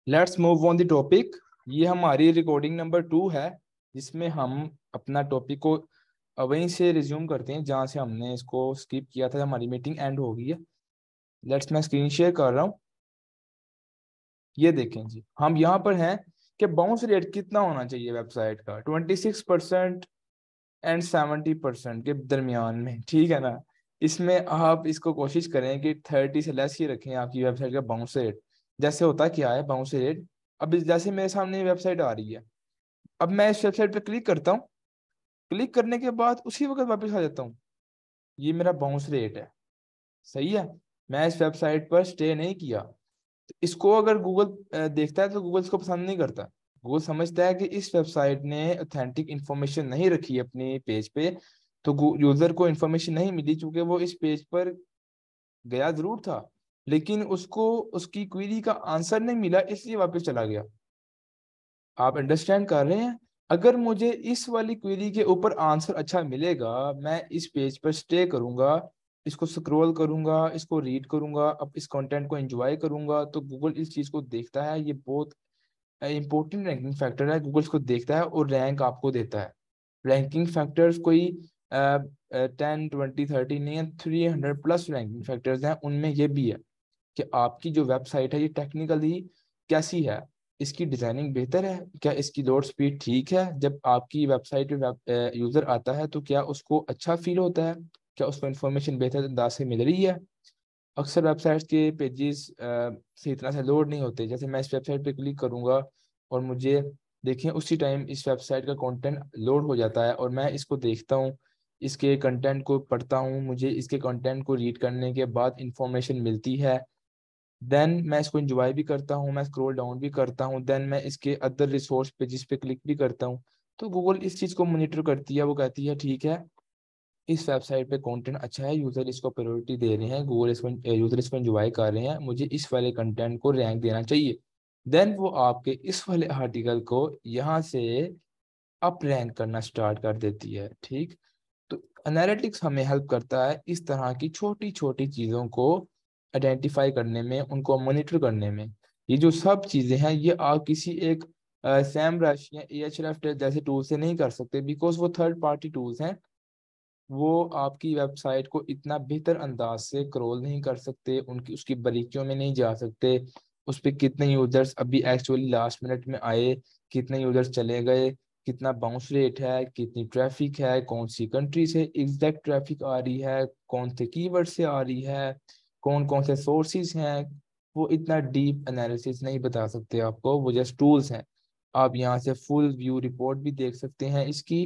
Let's move on the topic. ये हमारी recording number 2 है, जिसमें हम अपना टॉपिक को वहीं से रिज्यूम करते हैं जहाँ से हमने इसको स्किप किया था। हमारी मीटिंग एंड हो गई है। लेट्स, मैं स्क्रीन शेयर कर रहा हूँ। ये देखें जी, हम यहाँ पर हैं कि बाउंस रेट कितना होना चाहिए वेबसाइट का। 26% एंड 70% के दरमियान में, ठीक है ना। इसमें आप इसको कोशिश करें कि 30 से लेस ही रखें आपकी वेबसाइट का बाउंस रेट। जैसे होता क्या है बाउंस रेट, अब जैसे मेरे सामने वेबसाइट आ रही है, अब मैं इस वेबसाइट पे क्लिक करता हूँ। क्लिक करने के बाद उसी वक्त वापस आ जाता हूँ। ये मेरा बाउंस रेट है, सही है। मैं इस वेबसाइट पर स्टे नहीं किया। तो इसको अगर गूगल देखता है तो गूगल इसको पसंद नहीं करता। गूगल समझता है कि इस वेबसाइट ने ऑथेंटिक इंफॉर्मेशन नहीं रखी अपने पेज पे, तो यूजर को इंफॉर्मेशन नहीं मिली, चूंकि वो इस पेज पर गया जरूर था लेकिन उसको उसकी क्वेरी का आंसर नहीं मिला, इसलिए वापस चला गया। आप अंडरस्टैंड कर रहे हैं। अगर मुझे इस वाली क्वेरी के ऊपर आंसर अच्छा मिलेगा, मैं इस पेज पर स्टे करूंगा, इसको स्क्रॉल करूंगा, इसको रीड करूंगा, अब इस कंटेंट को एंजॉय करूंगा, तो गूगल इस चीज को देखता है। ये बहुत इंपॉर्टेंट रैंकिंग फैक्टर है। गूगल इसको देखता है और रैंक आपको देता है। रैंकिंग फैक्टर्स कोई 10, 20, 30 नहीं है, 300+ रैंकिंग फैक्टर्स हैं। उनमें ये भी है कि आपकी जो वेबसाइट है ये टेक्निकली कैसी है। इसकी डिजाइनिंग बेहतर है क्या, इसकी लोड स्पीड ठीक है, जब आपकी वेबसाइट पे यूजर आता है तो क्या उसको अच्छा फील होता है, क्या उसको इन्फॉर्मेशन बेहतर अंदाज से मिल रही है। अक्सर वेबसाइट्स के पेजेस सही तरह से लोड नहीं होते। जैसे मैं इस वेबसाइट पे क्लिक करूंगा और मुझे देखें उसी टाइम इस वेबसाइट का कंटेंट लोड हो जाता है और मैं इसको देखता हूँ, इसके कंटेंट को पढ़ता हूँ, मुझे इसके कंटेंट को रीड करने के बाद इंफॉर्मेशन मिलती है। देन मैं इसको इंजॉय भी करता हूँ, मैं स्क्रॉल डाउन भी करता हूँ, देन मैं इसके अदर रिसोर्स पे जिस पे क्लिक भी करता हूँ। तो गूगल इस चीज़ को मॉनिटर करती है। वो कहती है ठीक है, इस वेबसाइट पे कंटेंट अच्छा है, यूजर इसको प्रायोरिटी दे रहे हैं, गूगल इसको यूजर इसको एंजॉय कर रहे हैं, मुझे इस वाले कंटेंट को रैंक देना चाहिए। देन वो आपके इस वाले आर्टिकल को यहाँ से अप रैंक करना स्टार्ट कर देती है, ठीक। तो एनालिटिक्स हमें हेल्प करता है इस तरह की छोटी छोटी चीज़ों को आइडेंटिफाई करने में, उनको मॉनिटर करने में। ये जो सब चीज़ें हैं ये आप किसी एक सैमरश या एएचएफ जैसे टूल से नहीं कर सकते, बिकॉज वो थर्ड पार्टी टूल्स हैं। वो आपकी वेबसाइट को इतना बेहतर अंदाज से क्रॉल नहीं कर सकते, उनकी उसकी बारीकियों में नहीं जा सकते। उस पर कितने यूजर्स अभी एक्चुअली लास्ट मिनट में आए, कितने यूजर्स चले गए, कितना बाउंस रेट है, कितनी ट्रैफिक है, कौन सी कंट्री से एग्जैक्ट ट्रैफिक आ रही है, कौन से कीवर्ड से आ रही है, कौन कौन से सोर्सेज हैं। वो इतना डीप एनालिसिस नहीं बता सकते आपको, वो जस्ट टूल्स हैं। आप यहाँ से फुल व्यू रिपोर्ट भी देख सकते हैं इसकी।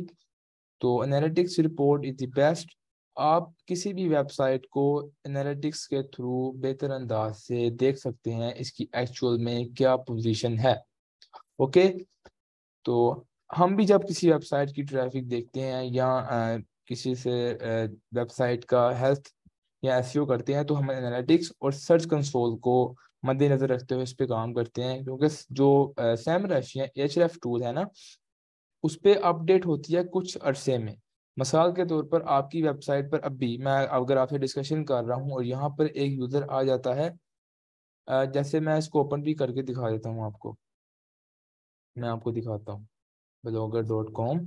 तो analytics report is the best. आप किसी भी वेबसाइट को एनालिटिक्स के थ्रू बेहतर अंदाज से देख सकते हैं इसकी एक्चुअल में क्या पोजीशन है। ओके। तो हम भी जब किसी वेबसाइट की ट्रैफिक देखते हैं या किसी से वेबसाइट का हेल्थ या एसईओ करते हैं, तो हम एनालिटिक्स और सर्च कंसोल को मद्देनजर रखते हुए इस पे काम करते हैं, क्योंकि जो सैमरश या एचएफ टूल है ना, उस पे अपडेट होती है कुछ अरसे में। मिसाल के तौर पर आपकी वेबसाइट पर अभी मैं अगर आपसे डिस्कशन कर रहा हूँ और यहाँ पर एक यूज़र आ जाता है, जैसे मैं इसको ओपन भी करके दिखा देता हूँ आपको। मैं आपको दिखाता हूँ blogger.com।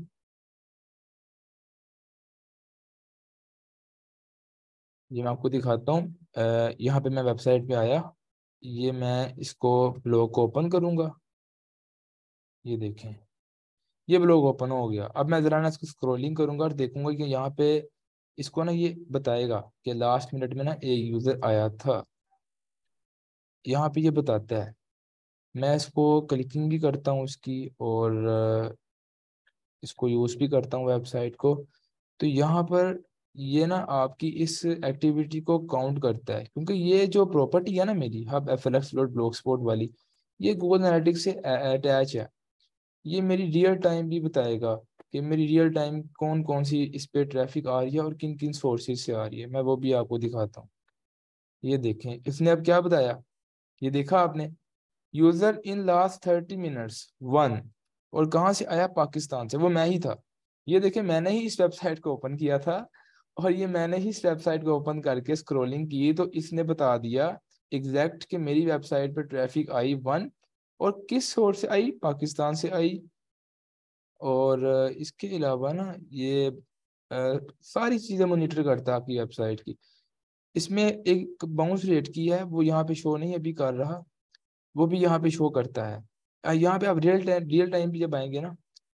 ये मैं आपको दिखाता हूँ। यहाँ पे मैं वेबसाइट पे आया, ये मैं इसको ब्लॉग को ओपन करूँगा। ये देखें, ये ब्लॉग ओपन हो गया। अब मैं ज़रा ना इसको स्क्रॉलिंग करूँगा और देखूंगा कि यहाँ पे इसको ना ये बताएगा कि लास्ट मिनट में ना एक यूज़र आया था। यहाँ पे ये बताता है। मैं इसको क्लिकिंग भी करता हूँ इसकी, और इसको यूज़ भी करता हूँ वेबसाइट को। तो यहाँ पर ये ना आपकी इस एक्टिविटी को काउंट करता है, क्योंकि ये जो प्रॉपर्टी है ना मेरी हब एफएलएक्स डॉट ब्लॉग स्पॉट वाली, ये गूगल एनालिटिक्स से अटैच है। ये मेरी रियल टाइम भी बताएगा कि मेरी रियल टाइम कौन कौन सी इस पे ट्रैफिक आ रही है और किन किन सोर्सेज से आ रही है। मैं वो भी आपको दिखाता हूँ। ये देखें इसने अब क्या बताया, ये देखा आपने, यूजर इन लास्ट 30 मिनट्स 1। और कहाँ से आया, पाकिस्तान से, वो मैं ही था। ये देखें, मैंने ही इस वेबसाइट को ओपन किया था और ये मैंने ही इस वेबसाइट को ओपन करके स्क्रॉलिंग की, तो इसने बता दिया एग्जैक्ट कि मेरी वेबसाइट पर ट्रैफिक आई 1 और किस सोर्स से आई, पाकिस्तान से आई। और इसके अलावा ना ये सारी चीज़ें मॉनिटर करता है आपकी वेबसाइट की। इसमें एक बाउंस रेट की है, वो यहाँ पे शो नहीं अभी कर रहा, वो भी यहाँ पे शो करता है। यहाँ पे आप रियल टाइम भी जब आएंगे ना,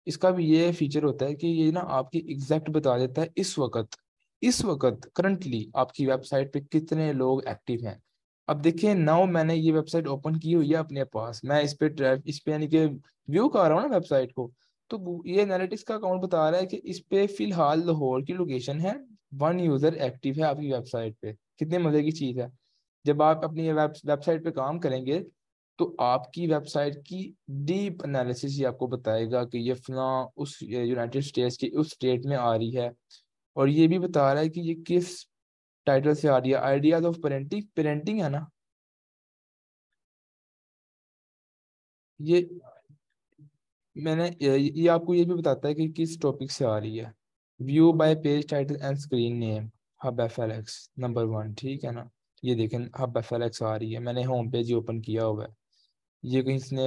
इसका भी ये फीचर होता है कि ये ना आपकी एग्जैक्ट बता देता है इस वक्त करंटली आपकी वेबसाइट पे कितने लोग एक्टिव हैं। अब देखिए नाउ मैंने ये वेबसाइट ओपन की हुई है अपने पास, मैं इस पे यानी कि व्यू कर रहा हूँ ना वेबसाइट को, तो ये एनालिटिक्स का अकाउंट बता रहा है कि इस पे फिलहाल लाहौर की लोकेशन है, 1 यूजर एक्टिव है आपकी वेबसाइट पे। कितने मजे की चीज है। जब आप अपनी वेबसाइट पे काम करेंगे तो आपकी वेबसाइट की डीप एनालिसिस ये आपको बताएगा कि ये फला उस यूनाइटेड स्टेट्स की उस स्टेट में आ रही है। और ये भी बता रहा है कि ये किस टाइटल से आ रही है, आइडियाज ऑफ पेरेंटिंग, पेरेंटिंग है ना ये। मैंने ये आपको ये भी बताता है कि किस टॉपिक से आ रही है। View by page title and screen name, hub FLX number 1, ठीक है ना। ये देखें हब एफएलएक्स आ रही है, मैंने होम पेज ओपन किया हुआ है। ये कहीं इसने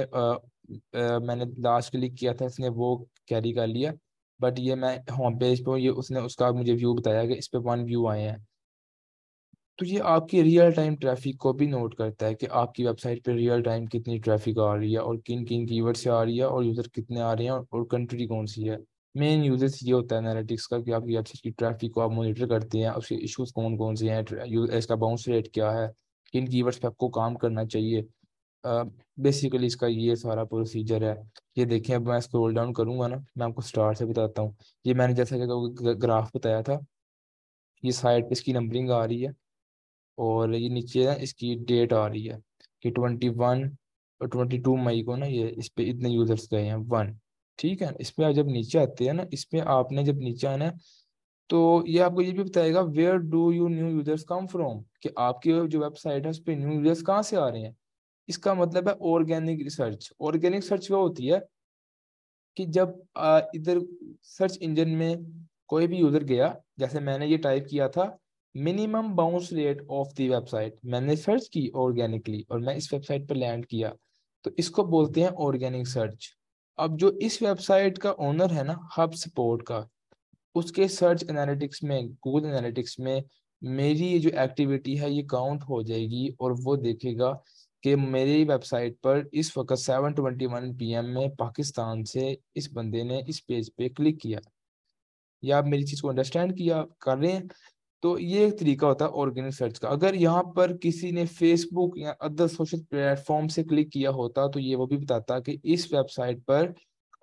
मैंने लास्ट क्लिक किया था, इसने वो कैरी कर लिया। बट ये मैं होम पेज पे हूँ, ये उसने उसका मुझे व्यू बताया कि इस पे 1 व्यू आए हैं। तो ये आपकी रियल टाइम ट्रैफिक को भी नोट करता है कि आपकी वेबसाइट पे रियल टाइम कितनी ट्रैफिक आ रही है और किन किन कीवर्ड से आ रही है और यूज़र कितने आ रहे हैं और कंट्री कौन सी है। मेन यूजेस ये होता है एनालिटिक्स का कि आपकी वेबसाइट की ट्रैफिक को आप मॉनिटर करते हैं, उसके इश्यूज कौन कौन से हैं, इसका बाउंस रेट क्या है, किन कीवर्ड्स पे आपको काम करना चाहिए। बेसिकली इसका ये सारा प्रोसीजर है। ये देखें, अब मैं स्क्रॉल डाउन करूंगा ना, मैं आपको स्टार्ट से बताता हूँ। ये मैंने जैसा कि ग्राफ बताया था, ये साइड पे इसकी नंबरिंग आ रही है और ये नीचे ना इसकी डेट आ रही है कि 21 और 22 मई को ना ये इस पे इतने यूजर्स गए हैं 1। ठीक है, इस पे आप जब नीचे आते हैं ना, इस पे आपने जब नीचे आना है तो ये आपको ये भी बताएगा where do you new users come from, कि आपकी जो वेबसाइट है उस पे न्यू यूजर्स कहाँ से आ रहे हैं। इसका मतलब है ऑर्गेनिक रिसर्च। ऑर्गेनिक सर्च वो होती है कि जब इधर सर्च इंजन में कोई भी यूजर गया, जैसे मैंने ये टाइप किया था minimum bounce rate of the website, मैंने सर्च की ऑर्गेनिकली और मैं इस वेबसाइट पर लैंड किया, तो इसको बोलते हैं ऑर्गेनिक सर्च। अब जो इस वेबसाइट का ओनर है ना हब सपोर्ट का, उसके सर्च एनालिटिक्स में, गूगल एनालिटिक्स में मेरी ये जो एक्टिविटी है ये काउंट हो जाएगी और वो देखेगा कि मेरी वेबसाइट पर इस वक्त 7:21 PM में पाकिस्तान से इस बंदे ने इस पेज पे क्लिक किया। या आप मेरी चीज़ को अंडरस्टैंड किया कर रहे हैं। तो ये एक तरीका होता है ऑर्गेनिक सर्च का। अगर यहाँ पर किसी ने फेसबुक या अदर सोशल प्लेटफॉर्म से क्लिक किया होता तो ये वो भी बताता कि इस वेबसाइट पर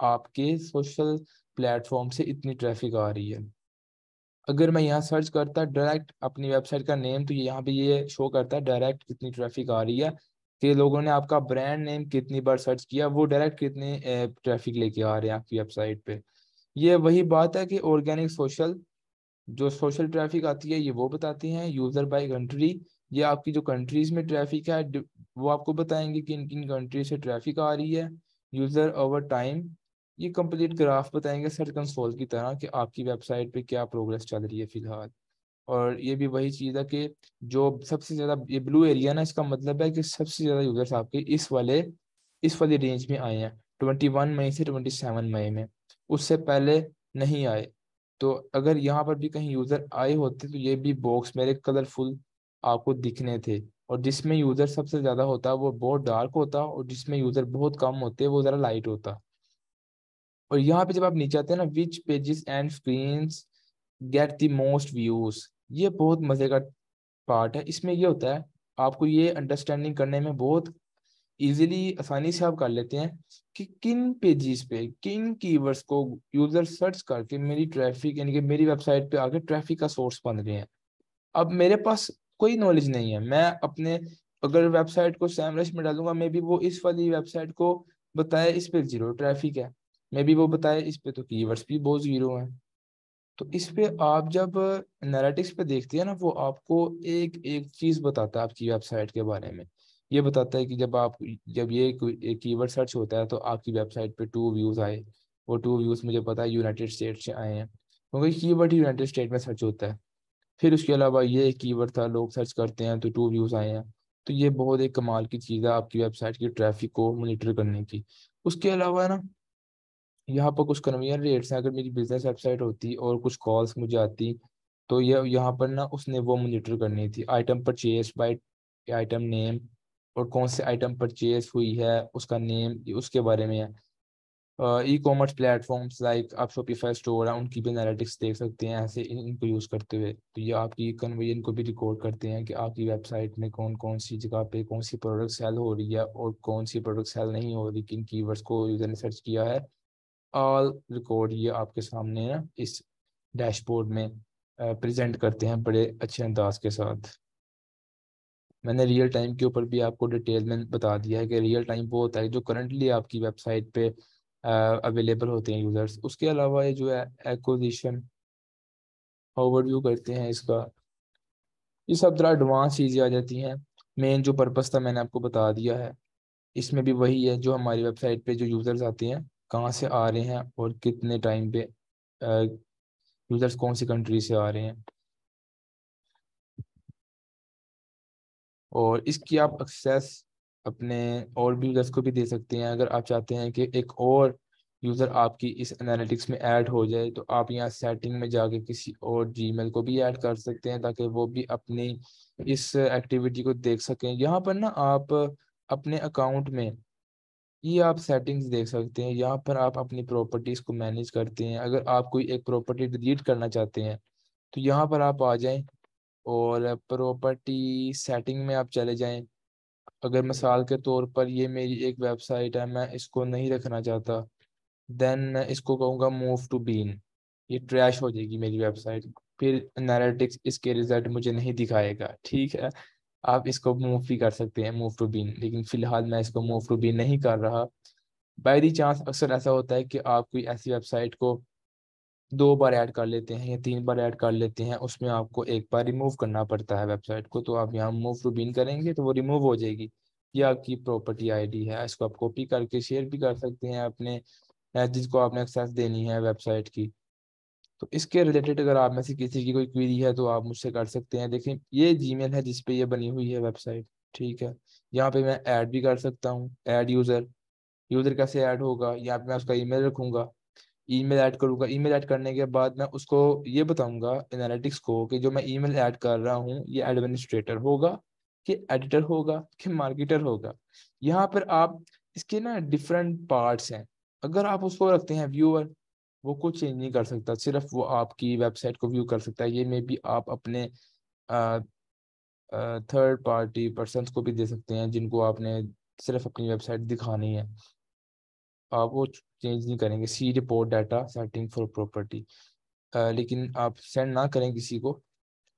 आपके सोशल प्लेटफॉर्म से इतनी ट्रैफिक आ रही है। अगर मैं यहाँ सर्च करता डायरेक्ट अपनी वेबसाइट का नेम, तो ये यहाँ पे ये शो करता है डायरेक्ट कितनी ट्रैफिक आ रही है, कि लोगों ने आपका ब्रांड नेम कितनी बार सर्च किया, वो डायरेक्ट कितने ट्रैफिक लेके आ रहे हैं आपकी वेबसाइट पे। ये वही बात है कि ऑर्गेनिक सोशल, जो सोशल ट्रैफिक आती है ये वो बताती हैं। यूजर बाय कंट्री, ये आपकी जो कंट्रीज में ट्रैफिक है वो आपको बताएंगे कि इन किन कंट्री से ट्रैफिक आ रही है। यूजर ओवर टाइम, ये कंप्लीट ग्राफ बताएंगे सर्च कंसोल की तरह कि आपकी वेबसाइट पे क्या प्रोग्रेस चल रही है फिलहाल। और ये भी वही चीज़ है कि जो सबसे ज़्यादा ये ब्लू एरिया ना, इसका मतलब है कि सबसे ज़्यादा यूजर्स आपके इस वाले रेंज में आए हैं, 21 मई से 27 मई में। उससे पहले नहीं आए। तो अगर यहाँ पर भी कहीं यूजर आए होते तो ये भी बॉक्स मेरे कलरफुल आपको दिखने थे। और जिसमें यूजर सबसे ज्यादा होता वो बहुत डार्क होता, और जिसमें यूजर बहुत कम होते वो जरा लाइट होता। और यहाँ पे जब आप नीचे आते हैं ना, which pages and screens get the most views, ये बहुत मजे का पार्ट है। इसमें ये होता है आपको ये अंडरस्टैंडिंग करने में बहुत इजीली, आसानी से आप कर लेते हैं कि किन पेजेस पे किन कीवर्ड्स को यूजर सर्च करके मेरी ट्रैफिक यानी कि मेरी वेबसाइट पे आके ट्रैफिक का सोर्स बन रहे हैं। अब मेरे पास कोई नॉलेज नहीं है, मैं अपने अगर वेबसाइट को सैमरश में डालूंगा, मे बी वो इस वाली वेबसाइट को बताए इस पे 0 ट्रैफिक है, मे बी वो बताए इस पे तो कीवर्ड्स भी बहुत 0 है। तो इस पे आप जब एनालिटिक्स पे देखते हैं ना, वो आपको एक एक चीज बताता है आपकी वेबसाइट के बारे में। ये बताता है कि जब ये एक कीवर्ड सर्च होता है तो आपकी वेबसाइट पे 2 व्यूज आए। वो 2 व्यूज मुझे पता है यूनाइटेड स्टेट से आए हैं, क्योंकि कीवर्ड यूनाइटेड स्टेट में सर्च होता है। फिर उसके अलावा ये एक कीवर्ड था, लोग सर्च करते हैं तो 2 व्यूज आए हैं। तो ये बहुत एक कमाल की चीज़ है आपकी वेबसाइट की ट्रैफिक को मॉनिटर करने की। उसके अलावा ना यहाँ पर कुछ कन्वेयर रेट्स हैं। अगर मेरी बिजनेस वेबसाइट होती और कुछ कॉल्स मुझे आती, तो ये यहाँ पर ना उसने वो मॉनिटर करनी थी, item purchase by item name, और कौन से आइटम परचेज हुई है उसका नेम, उसके बारे में है। ई कॉमर्स प्लेटफॉर्म्स लाइक आप शॉपिफाई स्टोर है, उनकी भी एनालिटिक्स देख सकते हैं ऐसे इनको यूज़ करते हुए। तो ये आपकी कन्वर्जन को भी रिकॉर्ड करते हैं कि आपकी वेबसाइट में कौन कौन सी जगह पे कौन सी प्रोडक्ट सेल हो रही है और कौन सी प्रोडक्ट सेल नहीं हो रही, किन कीवर्ड्स को यूज़र ने सर्च किया है। ऑल रिकॉर्ड ये आपके सामने ना इस डैशबोर्ड में प्रेजेंट करते हैं बड़े अच्छे अंदाज के साथ। मैंने रियल टाइम के ऊपर भी आपको डिटेल में बता दिया है कि रियल टाइम वो होता है जो करंटली आपकी वेबसाइट पे अवेलेबल होते हैं यूज़र्स। उसके अलावा ये जो है एक्विजिशन ओवरव्यू करते हैं इसका, ये सब तरह एडवांस चीज़ें आ जाती हैं। मेन जो पर्पस था मैंने आपको बता दिया है। इसमें भी वही है जो हमारी वेबसाइट पे जो यूज़र्स आते हैं कहाँ से आ रहे हैं और कितने टाइम पे, यूज़र्स कौन सी कंट्री से आ रहे हैं। और इसकी आप एक्सेस अपने और भी यूज़र्स को भी दे सकते हैं। अगर आप चाहते हैं कि एक और यूज़र आपकी इस एनालिटिक्स में ऐड हो जाए, तो आप यहाँ सेटिंग में जाके किसी और जीमेल को भी ऐड कर सकते हैं ताकि वो भी अपनी इस एक्टिविटी को देख सकें। यहाँ पर ना आप अपने अकाउंट में ये आप सेटिंग्स देख सकते हैं। यहाँ पर आप अपनी प्रॉपर्टीज़ को मैनेज करते हैं। अगर आप कोई एक प्रॉपर्टी डिलीट करना चाहते हैं, तो यहाँ पर आप आ जाएं और प्रॉपर्टी सेटिंग में आप चले जाएं। अगर मिसाल के तौर पर ये मेरी एक वेबसाइट है, मैं इसको नहीं रखना चाहता, देन मैं इसको कहूँगा मूव टू बीन। ये ट्रैश हो जाएगी मेरी वेबसाइट, फिर एनालिटिक्स इसके रिजल्ट मुझे नहीं दिखाएगा, ठीक है। आप इसको मूव भी कर सकते हैं, मूव टू बीन, लेकिन फिलहाल मैं इसको मूव टू बीन नहीं कर रहा। बाय दी चांस अक्सर ऐसा होता है कि आप कोई ऐसी वेबसाइट को 2 बार ऐड कर लेते हैं या 3 बार ऐड कर लेते हैं, उसमें आपको एक बार रिमूव करना पड़ता है वेबसाइट को। तो आप यहाँ मूव टू बीन करेंगे तो वो रिमूव हो जाएगी। ये आपकी प्रॉपर्टी आईडी है, इसको आप कॉपी करके शेयर भी कर सकते हैं अपने जिसको आपने एक्सेस देनी है वेबसाइट की। तो इसके रिलेटेड अगर आप में से किसी की कोई क्वेरी है तो आप मुझसे कर सकते हैं। देखें ये जीमेल है जिस पे ये बनी हुई है वेबसाइट, ठीक है। यहाँ पे मैं ऐड भी कर सकता हूँ, ऐड यूज़र। यूज़र कैसे ऐड होगा, यहाँ पे मैं उसका ईमेल रखूंगा, ईमेल ऐड करूंगा। ईमेल ऐड करने के बाद मैं उसको ये बताऊंगा एनालिटिक्स को कि जो मैं ईमेल ऐड कर रहा हूँ ये एडमिनिस्ट्रेटर होगा कि एडिटर होगा कि मार्केटर होगा। यहाँ पर आप इसके ना डिफरेंट पार्ट्स हैं। अगर आप उसको रखते हैं व्यूअर, वो कुछ चेंज नहीं कर सकता, सिर्फ वो आपकी वेबसाइट को व्यू कर सकता है। ये मे बी आप अपने थर्ड पार्टी पर्सनस को भी दे सकते हैं जिनको आपने सिर्फ अपनी वेबसाइट दिखानी है। आप वो चेंज नहीं करेंगे। See report data setting for property, लेकिन आप सेंड ना करें किसी को।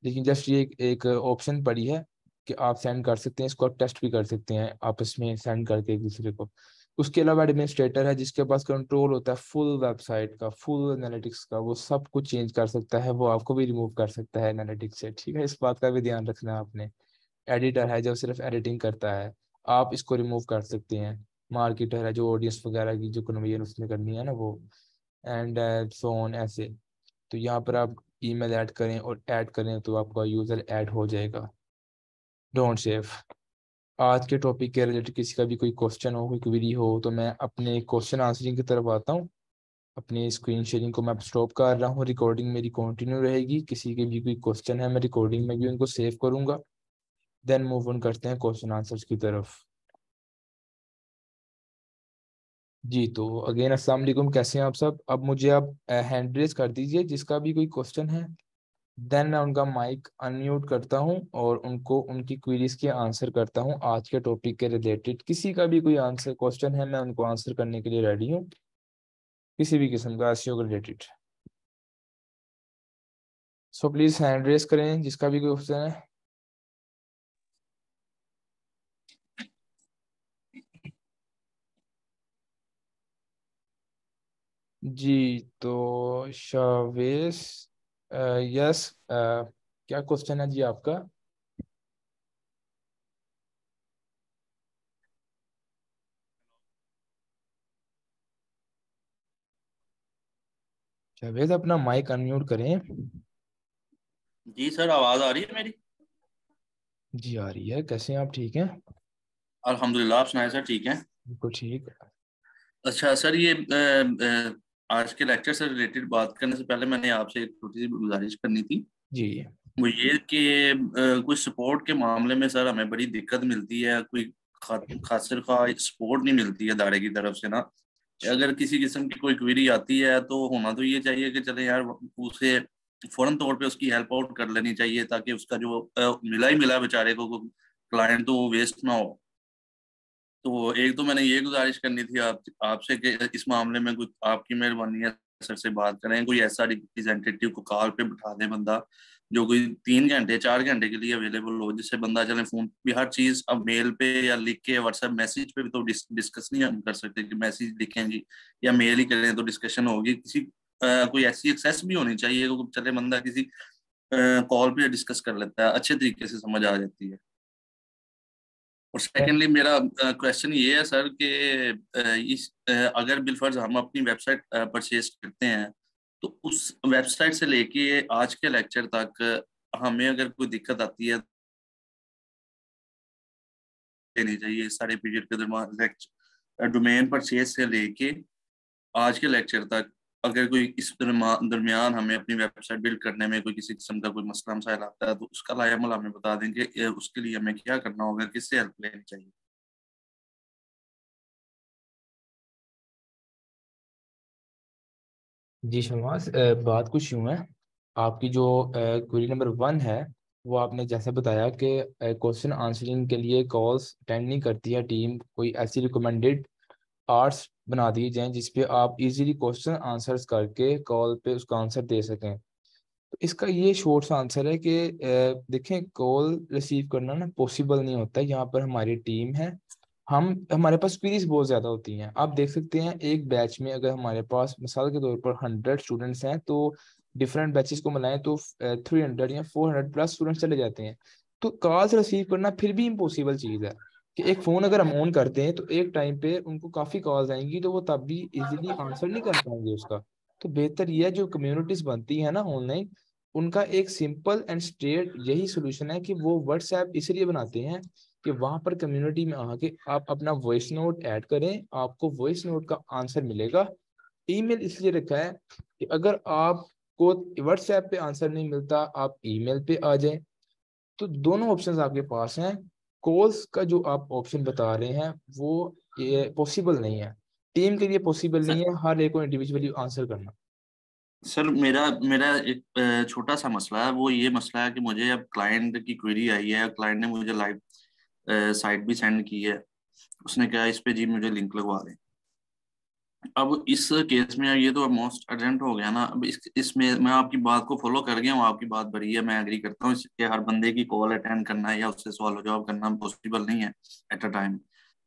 लेकिन जस्ट ये एक ऑप्शन पड़ी है कि आप सेंड कर सकते हैं, इसको आप टेस्ट भी कर सकते हैं आपस में सेंड करके एक दूसरे को। उसके अलावा एडमिनिस्ट्रेटर है जिसके पास कंट्रोल होता है फुल वेबसाइट का, फुल एनालिटिक्स का, वो सब कुछ चेंज कर सकता है, वो आपको भी रिमूव कर सकता है एनालिटिक्स से, ठीक है। इस बात का भी ध्यान रखना है आपने। एडिटर है जो सिर्फ एडिटिंग करता है, आप इसको रिमूव कर सकते हैं। मार्केटर है जो ऑडियंस वगैरह की जो कन्वर्जन उसमें करनी है ना वो, एंड सो ऑन ऐसे। तो यहाँ पर आप ईमेल ऐड करें और ऐड करें तो आपका यूज़र ऐड हो जाएगा। Don't save. आज के टॉपिक के रिलेटेड किसी का भी कोई क्वेश्चन हो, कोई क्वेरी हो, तो मैं अपने क्वेश्चन आंसरिंग की तरफ आता हूँ। अपनी स्क्रीन शेयरिंग को मैं स्टॉप कर रहा हूँ, रिकॉर्डिंग मेरी कंटिन्यू रहेगी। किसी के भी कोई क्वेश्चन है मैं रिकॉर्डिंग में भी उनको सेव करूँगा। देन मूव ऑन करते हैं क्वेश्चन आंसर्स की तरफ। जी तो अगेन अस्सलाम वालेकुम, कैसे हैं आप सब। अब मुझे आप हैंड रेज कर दीजिए जिसका भी कोई क्वेश्चन है। देन मैं उनका माइक अनम्यूट करता हूं और उनको उनकी क्वेरीज के आंसर करता हूं। आज के टॉपिक के रिलेटेड किसी का भी कोई आंसर क्वेश्चन है मैं उनको आंसर करने के लिए रेडी हूं, किसी भी किस्म का एसईओ के related. So please hand raise करें जिसका भी कोई क्वेश्चन है। जी तो शावेश, यस, क्या क्वेश्चन है जी आपका। शावेश अपना माइक अनम्यूट करें। जी सर, आवाज आ रही है मेरी? जी आ रही है। कैसे हैं आप? ठीक हैं? अल्हम्दुलिल्लाह। आप सुनाए सर, ठीक है। बिल्कुल ठीक। अच्छा सर, ये आज के लेक्चर से रिलेटेड बात करने से पहले मैंने आपसे एक छोटी सी गुजारिश करनी थी। जी वो ये कि कोई सपोर्ट के मामले में सर हमें बड़ी दिक्कत मिलती है। कोई खासर खा सपोर्ट नहीं मिलती है इदारे की तरफ से ना। अगर किसी किस्म की कोई क्वेरी आती है तो होना तो ये चाहिए कि चले यार, उसे फौरन तौर पे उसकी हेल्प आउट कर लेनी चाहिए, ताकि उसका जो मिला ही मिला बेचारे को क्लाइंट तो वेस्ट ना हो। तो एक तो मैंने ये गुजारिश करनी थी आपसे कि इस मामले में कुछ आपकी मेहरबानी है, सर से बात करें, कोई ऐसा रिप्रेजेंटेटिव को कॉल पे बिठा दे बंदा, जो कोई 3 घंटे 4 घंटे के लिए अवेलेबल हो, जिससे बंदा चले फोन भी हर चीज अब मेल पे या लिख के व्हाट्सएप मैसेज पे भी तो डिस्कस नहीं हम कर सकते कि मैसेज लिखें जी या मेल ही करें तो डिस्कशन होगी। किसी कोई ऐसी एक्सेस भी होनी चाहिए कि चले बंदा किसी कॉल पे डिस्कस कर लेता है, अच्छे तरीके से समझ आ जाती है। और सेकेंडली मेरा क्वेश्चन ये है सर कि अगर बिलफर्ज हम अपनी वेबसाइट परचेज करते हैं, तो उस वेबसाइट से लेके आज के लेक्चर तक हमें अगर कोई दिक्कत आती है देनी चाहिए इस सारे पीरियड के दरमियान, डोमेन परचेज से लेके आज के लेक्चर तक। अगर कोई इस दरमियान हमें अपनी वेबसाइट बिल्ड करने में कोई किसी किस्म का कोई मसला मसाइल आता है, तो उसका लायामल हमें बता देंगे, उसके लिए हमें क्या करना होगा, किससे हेल्प लेनी चाहिए। जी शमास, बात कुछ यूँ है। आपकी जो क्वेरी नंबर 1 है, वो आपने जैसे बताया कि क्वेश्चन आंसरिंग के लिए कॉल्स अटेंड नहीं करती है टीम। कोई ऐसी रिकमेंडेड आर्ट्स बना दिए जाएं जिसपे आप इजीली क्वेश्चन आंसर्स करके कॉल पे उसका आंसर दे सकें। तो इसका ये शॉर्ट सा आंसर है कि देखें, कॉल रिसीव करना ना पॉसिबल नहीं होता है। यहाँ पर हमारी टीम है, हम हमारे पास क्वेरीज बहुत ज़्यादा होती हैं। आप देख सकते हैं एक बैच में अगर हमारे पास मिसाल के तौर पर 100 स्टूडेंट्स हैं, तो डिफरेंट बैचेस को मिलाएं तो 300 या 400 प्लस स्टूडेंट्स चले जाते हैं। तो कॉल्स रिसीव करना फिर भी इम्पॉसिबल चीज़ है कि एक फ़ोन अगर हम ऑन करते हैं तो एक टाइम पे उनको काफ़ी कॉल्स आएंगी, तो वो तब भी इजीली आंसर नहीं कर पाएंगे उसका। तो बेहतर यह है जो कम्युनिटीज बनती है ना ऑनलाइन, उनका एक सिंपल एंड स्ट्रेट यही सोल्यूशन है कि वो व्हाट्सएप इसलिए बनाते हैं कि वहां पर कम्युनिटी में आके आप अपना वॉइस नोट ऐड करें, आपको वॉइस नोट का आंसर मिलेगा। ईमेल इसलिए रखा है कि अगर आपको व्हाट्सएप पे आंसर नहीं मिलता, आप ईमेल पे आ जाएं। तो दोनों ऑप्शंस आपके पास हैं। कॉल्स का जो आप ऑप्शन बता रहे हैं वो ये पॉसिबल नहीं है, टीम के लिए पॉसिबल नहीं है हर एक को इंडिविजुअली आंसर करना। सर मेरा मेरा एक छोटा सा मसला है। वो ये मसला है कि मुझे अब क्लाइंट की क्वेरी आई है, क्लाइंट ने मुझे लाइव साइट भी सेंड की है। उसने कहा इस पे जी मुझे लिंक लगवा दें। अब इस केस में ये तो मोस्ट अर्जेंट हो गया ना। अब इसमें मैं आपकी बात को फॉलो कर गया हूँ, आपकी बात बड़ी है, मैं एग्री करता हूँ इसके। हर बंदे की कॉल अटेंड करना है या उससे सवाल जवाब करना पॉसिबल नहीं है एट अ टाइम।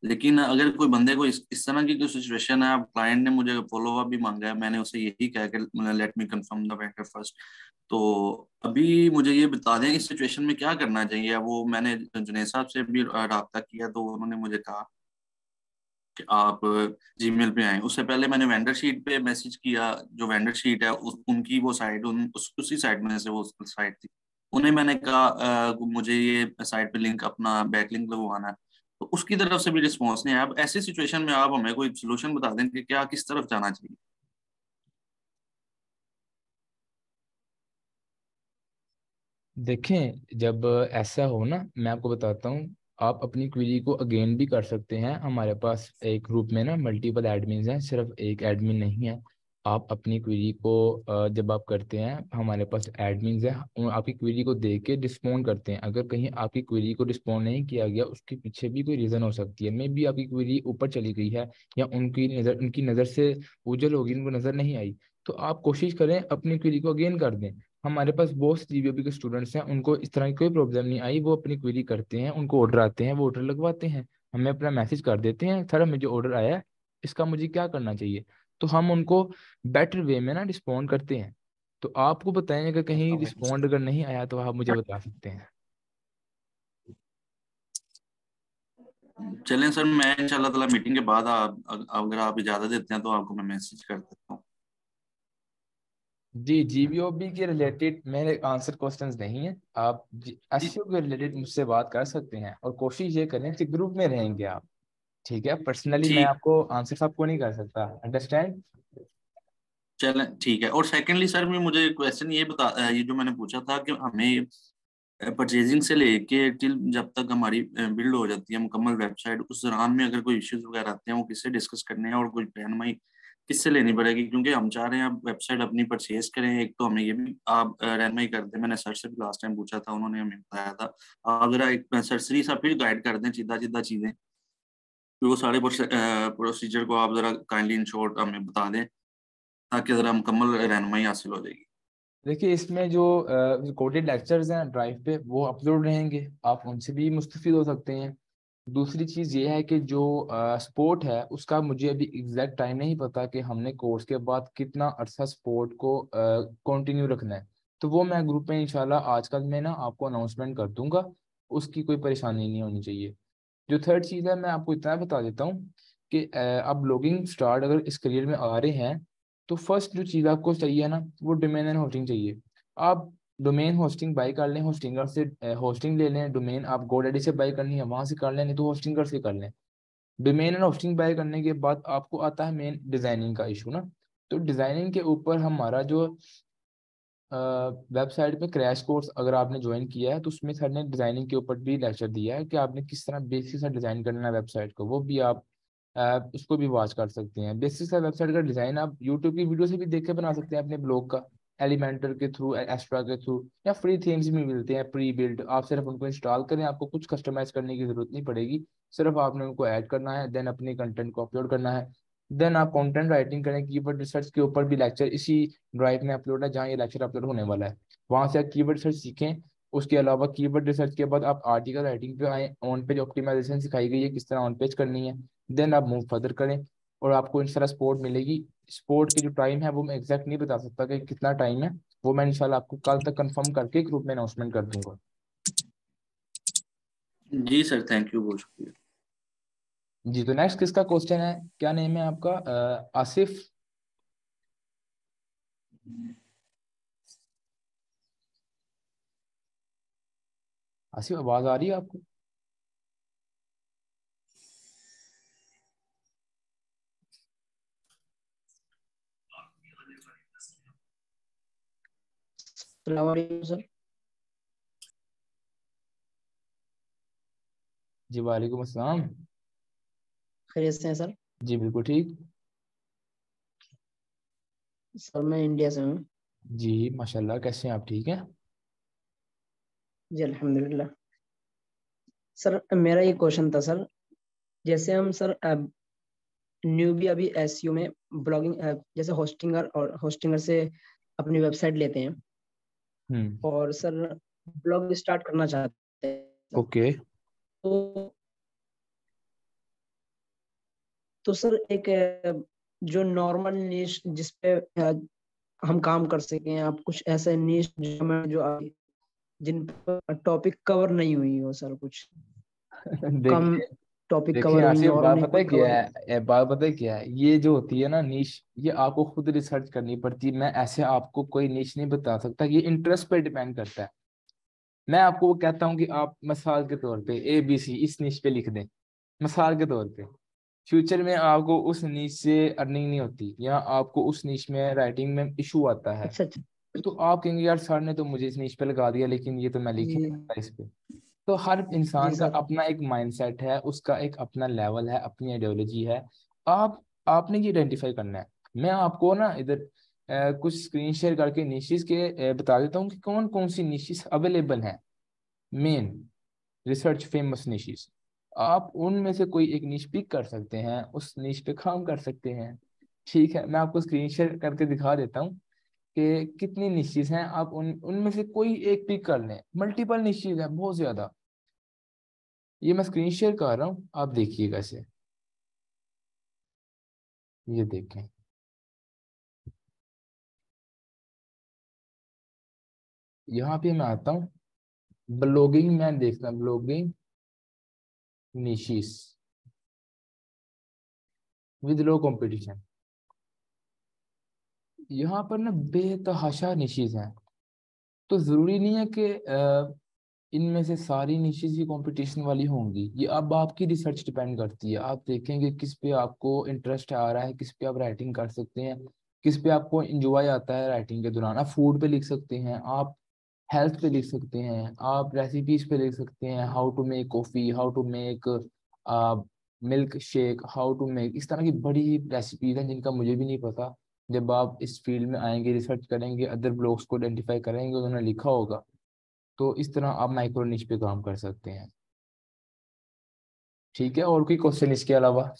लेकिन अगर कोई बंदे को इस तरह की कोई सिचुएशन है, अब क्लाइंट ने मुझे फॉलो अप भी मांगा है, मैंने उसे यही कहा कि let me confirm the matter first. तो अभी मुझे ये बता दें इस सिचुएशन में क्या करना चाहिए। वो मैंने जुनेद साहब से भी रब्ता किया, तो उन्होंने मुझे कहा कि आप जीमेल पे आए। उससे पहले मैंने वेंडर शीट पे मैसेज किया। जो वेंडर शीट है उनकी वो साइट उसी साइट में से वो साइट थी। उन्हें मैंने कहा मुझे ये साइट पे लिंक अपना बैक लिंक लगवाना है, तो उसकी तरफ से भी रिस्पॉन्स नहीं आया। अब ऐसी सिचुएशन में आप हमें कोई सोल्यूशन बता दें कि क्या किस तरफ जाना चाहिए। देखें, जब ऐसा हो ना, मैं आपको बताता हूँ। आप अपनी क्वेरी को अगेन भी कर सकते हैं। हमारे पास एक ग्रुप में ना मल्टीपल एडमिन हैं, सिर्फ एक एडमिन नहीं है। आप अपनी क्वेरी को जब आप करते हैं, हमारे पास एडमिन हैं, आपकी क्वेरी को देख के रिस्पॉन्ड करते हैं। अगर कहीं आपकी क्वेरी को रिस्पॉन्ड नहीं किया गया, उसके पीछे भी कोई रीज़न हो सकती है। मे बी आपकी क्वेरी ऊपर चली गई है, या उनकी नज़र से ओझल होगी, उनको नज़र नहीं आई। तो आप कोशिश करें अपनी क्वेरी को अगेन कर दें। हमारे पास बहुत से जीबीओपी के स्टूडेंट्स हैं, उनको इस तरह की कोई प्रॉब्लम नहीं आई। वो अपनी क्वेरी करते हैं, उनको ऑर्डर आते हैं, वो ऑर्डर लगवाते हैं, हमें अपना मैसेज कर देते हैं, सर हमें जो ऑर्डर आया है इसका मुझे क्या करना चाहिए। तो हम उनको बेटर वे में ना रिस्पॉन्ड करते हैं। तो आपको बताएं, अगर कहीं रिस्पॉन्ड अगर नहीं आया तो आप मुझे बता सकते हैं। चलें सर, मैं इंशाल्लाह ताला मीटिंग के बाद अगर आप इजाजत देते हैं तो आपको मैं मैसेज कर देता हूँ। जी, जीबीओबी के रिलेटेड मेरे आंसर क्वेश्चंस नहीं है। आप जी एसईओ के रिलेटेड मुझसे बात कर सकते हैं, और कोशिश ये करें कि ग्रुप में रहेंगे आप। ठीक है, पर्सनली मैं ठीक, आपको आंसर आपको नहीं कर सकता, अंडरस्टैंड। चलें ठीक है। और सेकेंडली सर मैं मुझे क्वेश्चन ये बता, ये जो मैंने पूछा था कि हमें परचेजिंग से लेके टिल जब तक हमारी बिल्ड हो जाती है मुकम्मल वेबसाइट, उस दौरान में अगर कोई इश्यूज वगैरह आते हैं वो किससे डिस्कस करने हैं और कोई रहनुमाई किससे लेनी पड़ेगी? क्योंकि हम चाह रहे हैं आप वेबसाइट अपनी परचेज करें, एक तो हमें ये भी आप रहनुमाई कर दें। मैंने सर से भी लास्ट टाइम पूछा था, उन्होंने हमें बताया था। आप जरा एक सरसरी सा फिर गाइड कर दें सीधा सीधा चीजें, फिर वो सारे प्रोसीजर को आप जरा काइंडली इन शॉर्ट हमें बता दें, ताकि जरा मुकम्मल रहनुमाई हासिल हो जाएगी। देखिए, इसमें जो रिकॉर्डेड लेक्चर्स हैं ड्राइव पे वो अपलोड रहेंगे, आप उनसे भी मुस्तफिद हो सकते हैं। दूसरी चीज़ ये है कि जो स्पोर्ट है उसका मुझे अभी एग्जैक्ट टाइम नहीं पता कि हमने कोर्स के बाद कितना अरसा स्पोर्ट को कंटिन्यू रखना है। तो वो मैं ग्रुप में इंशाल्लाह आजकल में ना आपको अनाउंसमेंट कर दूंगा, उसकी कोई परेशानी नहीं होनी चाहिए। जो थर्ड चीज़ है, मैं आपको इतना बता देता हूँ कि आप ब्लॉगिंग स्टार्ट अगर इस करियर में आ रहे हैं, तो फर्स्ट जो चीज़ आपको चाहिए ना, वो डोमेन एंड होस्टिंग चाहिए। आप डोमेन होस्टिंग बाई कर लें, होस्टिंगर से होस्टिंग ले लें। डोमेन आप गोडैडी से बाई करनी है वहां से कर लें, नहीं तो होस्टिंगर से कर लें। डोमेन एंड होस्टिंग बाय करने के बाद आपको आता है मेन डिजाइनिंग का इशू ना। तो डिजाइनिंग के ऊपर हमारा जो वेबसाइट पे क्रैश कोर्स अगर आपने ज्वाइन किया है, तो उसमें सर ने डिजाइनिंग के ऊपर भी लेक्चर दिया है कि आपने किस तरह बेसिक सा डिजाइन करना है वेबसाइट को। वो भी आप उसको भी वॉच कर सकते हैं। बेसिक सा वेबसाइट का डिजाइन आप यूट्यूब की वीडियो से भी देख के बना सकते हैं अपने ब्लॉग का, एलिमेंटर के थ्रू, एस्ट्रा के थ्रू, या फ्री थीम्स भी मिलते हैं प्री बिल्ड। आप सिर्फ उनको इंस्टॉल करें, आपको कुछ कस्टमाइज करने की जरूरत नहीं पड़ेगी। सिर्फ आपने उनको ऐड करना है, देन अपने कंटेंट को अपलोड करना है। देन आप कंटेंट राइटिंग करें, कीवर्ड रिसर्च के ऊपर भी लेक्चर इसी ड्राइव में अपलोड है जहाँ ये लेक्चर अपलोड होने वाला है। वहां से आप कीवर्ड रिसर्च सीखें। उसके अलावा कीवर्ड रिसर्च के बाद आप आर्टिकल राइटिंग पे आए, ऑन पेज ऑप्टिमाइजेशन सिखाई गई है किस तरह ऑन पेज करनी है। देन आप मूव फर्दर करें, और आपको इंशाल्लाह सपोर्ट मिलेगी। सपोर्ट की जो टाइम है वो मैं एग्जैक्ट नहीं बता सकता कि कितना टाइम है, वो मैं इंशाल्लाह आपको कल तक कंफर्म करके ग्रुप में अनाउंसमेंट कर दूंगा। जी सर, थैंक यू, बहुत शुक्रिया। जी, तो नेक्स्ट किसका क्वेश्चन है? क्या नेम है आपका? आसिफ। आसिफ, आवाज आ रही है आपको? अस्सलाम वालेकुम सर। जी, वालेकुम अस्सलाम। खैरियत से हैं सर? जी, बिल्कुल ठीक। सर मैं इंडिया से हूँ। जी, माशाल्लाह, कैसे हैं आप? ठीक हैं? जी अल्हम्दुलिल्लाह। सर मेरा ये क्वेश्चन था सर, जैसे हम सर न्यूबी अभी एसईओ में ब्लॉगिंग जैसे होस्टिंगर और होस्टिंगर से अपनी वेबसाइट लेते हैं हम्म। और सर ब्लॉग स्टार्ट करना चाहते हैं सर। ओके। तो तो सर एक जो नॉर्मल निश जिस पे हम काम कर सकें, आप कुछ ऐसे निश जिन पर टॉपिक कवर नहीं हुई हो सर, कुछ कम देखिए, टॉपिक देखिए कवर हुई आसिफ, हो और बात उन्हें पता कोई है कवर क्या है? बात पता है क्या है, ये जो होती है ना नीश, ये आपको खुद रिसर्च करनी पड़ती है। मैं ऐसे आपको कोई नीश नहीं बता सकता, ये इंटरेस्ट पे डिपेंड करता है। मैं आपको वो कहता हूँ कि आप मिसाल के तौर पे ABC इस नीश पे लिख दें, मिसाल के तौर पे। फ्यूचर में आपको उस नीश से अर्निंग नहीं होती, या आपको उस नीश में राइटिंग में इशू आता है, अच्छा अच्छा। तो आप कहेंगे यार सर ने तो मुझे इस नीश पे लगा दिया, लेकिन ये तो मैं लिख ही नहीं जी सकता इस पे। तो हर जी इंसान का सर। अपना एक माइंडसेट है, उसका एक अपना लेवल है, अपनी आइडियोलॉजी है। आप आपने ये आइडेंटिफाई करना है। मैं आपको ना इधर कुछ स्क्रीन शेयर करके निशिस के बता देता हूँ कि कौन कौन सी निशिस अवेलेबल हैं, मेन रिसर्च फेमस निशिस। आप उनमें से कोई एक निश पिक कर सकते हैं, उस निश पे काम कर सकते हैं। ठीक है, मैं आपको स्क्रीन शेयर करके दिखा देता हूँ कि कितनी निशिस हैं। आप उनमें से कोई एक पिक कर लें, मल्टीपल निशिस हैं बहुत ज्यादा। ये मैं स्क्रीन शेयर कर रहा हूँ, आप देखिएगा इसे। ये देखें, यहाँ पे मैं आता हूँ, ब्लॉगिंग मैं देखता हूँ, ब्लॉगिंग निशिस विद लो कंपटीशन। यहाँ पर ना बेतहाशा निशेज हैं, तो ज़रूरी नहीं है कि इनमें से सारी निशेज ही कंपटीशन वाली होंगी। ये अब आपकी रिसर्च डिपेंड करती है। आप देखेंगे किस पे आपको इंटरेस्ट आ रहा है, किस पे आप राइटिंग कर सकते हैं, किस पे आपको इंजॉय आता है राइटिंग के दौरान। आप फूड पे लिख सकते हैं, आप हेल्थ पे लिख सकते हैं, आप रेसिपीज पे लिख सकते हैं, how to make coffee, how to make milkshake, how to make, इस तरह की बड़ी रेसिपीज हैं जिनका मुझे भी नहीं पता। जब आप इस फील्ड में आएंगे, रिसर्च करेंगे, अदर ब्लॉग्स को आइडेंटिफाई करेंगे, उन्होंने लिखा होगा, तो इस तरह आप माइक्रो निश पे काम कर सकते हैं। ठीक है, और कोई क्वेश्चन इसके अलावा?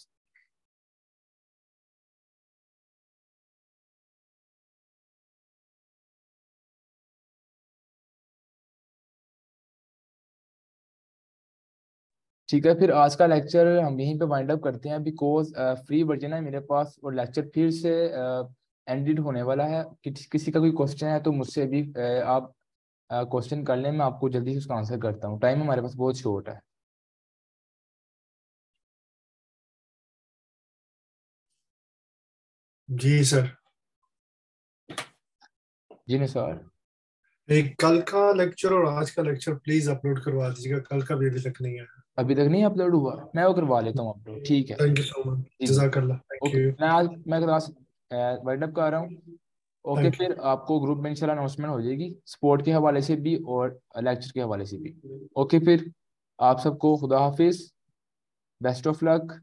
ठीक है, फिर आज का लेक्चर हम यहीं पे वाइंड अप करते हैं, बिकॉज फ्री वर्जन है मेरे पास और लेक्चर फिर से एंडेड होने वाला है। किसी का कोई क्वेश्चन है तो मुझसे भी आप क्वेश्चन कर लें, मैं आपको जल्दी से उसका आंसर करता हूँ। टाइम हमारे पास बहुत शॉर्ट है। जी सर। जी नहीं सर। एक कल का लेक्चर और आज का लेक्चर प्लीज अपलोड करवा दीजिएगा, कल का भी अभी तक नहीं है। अभी तक नहीं अपलोड हुआ, मैं वो करवा लेता हूँ अपलोड। ठीक है। थैंक यू सो मच, जी जी। जज़ाकल्लाह, थैंक ओके, यू। मैं क्लास वाइंड अप कर रहा हूँ। Okay, thank you. फिर आपको ग्रुप में इंशाल्लाह अनाउंसमेंट हो जाएगी, स्पोर्ट के हवाले से भी और लेक्चर के हवाले से भी। ओके, फिर आप सबको खुदा हाफिज, बेस्ट ऑफ लक।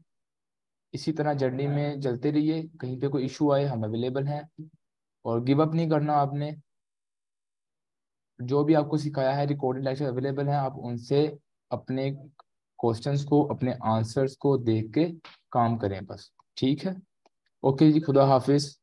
इसी तरह जर्नी में चलते रहिए, कहीं पे कोई इशू आए हम अवेलेबल हैं, और गिव अप नहीं करना आपने। जो भी आपको सिखाया है रिकॉर्डेड लेक्चर अवेलेबल हैं, आप उनसे अपने क्वेश्चंस को, अपने आंसर्स को देख के काम करें बस। ठीक है, ओके जी, खुदा हाफिज।